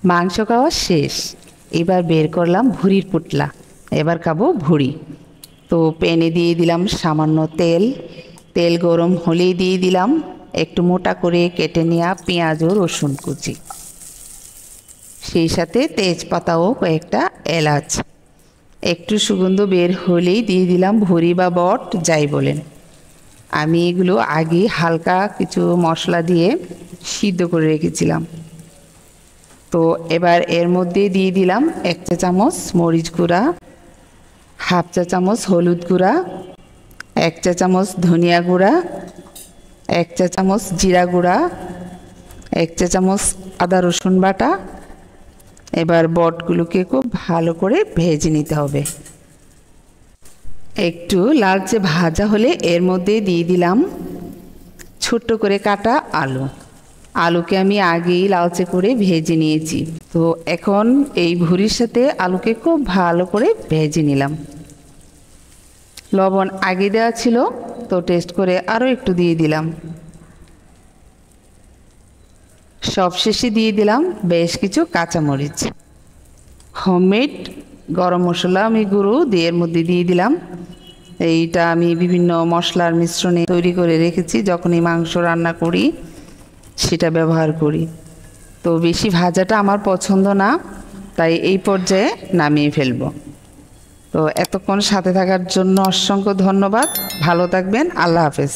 মাংস খাওয়া শেষ। এবার বের করলাম ভুঁড়ির পুটলা। এবার খাবো ভুঁড়ি। তো প্যানে দিয়ে দিলাম সামান্য তেল। তেল গরম হলেই দিয়ে দিলাম একটু মোটা করে কেটে নেওয়া পেঁয়াজ ও রসুন কুচি, সেই সাথে তেজপাতা ও কয়েকটা এলাচ। একটু সুগন্ধ বের হলেই দিয়ে দিলাম ভুঁড়ি বা বট যাই বলেন। আমি এগুলো আগে হালকা কিছু মশলা দিয়ে সিদ্ধ করে রেখেছিলাম। তো এবার এর মধ্যে দিয়ে দিলাম 1 চা চামচ মরিচ গুঁড়া, হাফ চা চামচ হলুদ গুঁড়া, 1 চা চামচ ধনিয়া গুঁড়া, 1 চা চামচ জিরা গুঁড়া, 1 চা চামচ আদা রসুন বাটা। এবার বটগুলোকে খুব ভালো করে ভেজে নিতে হবে। একটু লালচে ভাজা হলে এর মধ্যে দিয়ে দিলাম ছোট্ট করে কাটা আলু। আলুকে আমি আগেই লালচে করে ভেজে নিয়েছি। তো এখন এই ভুঁড়ির সাথে আলুকে খুব ভালো করে ভেজে নিলাম। লবণ আগে দেওয়া ছিল, তো টেস্ট করে আরও একটু দিয়ে দিলাম। সবশেষে দিয়ে দিলাম বেশ কিছু কাঁচামরিচ। হোমমেড গরম মশলা আমি গুঁড়ো দিয়ে এর মধ্যে দিয়ে দিলাম। এইটা আমি বিভিন্ন মশলার মিশ্রণে তৈরি করে রেখেছি, যখনই মাংস রান্না করি সেটা ব্যবহার করি। তো বেশি ভাজাটা আমার পছন্দ না, তাই এই পর্যায়ে নামিয়ে ফেলব। তো এতক্ষণ সাথে থাকার জন্য অসংখ্য ধন্যবাদ। ভালো থাকবেন। আল্লাহ হাফেজ।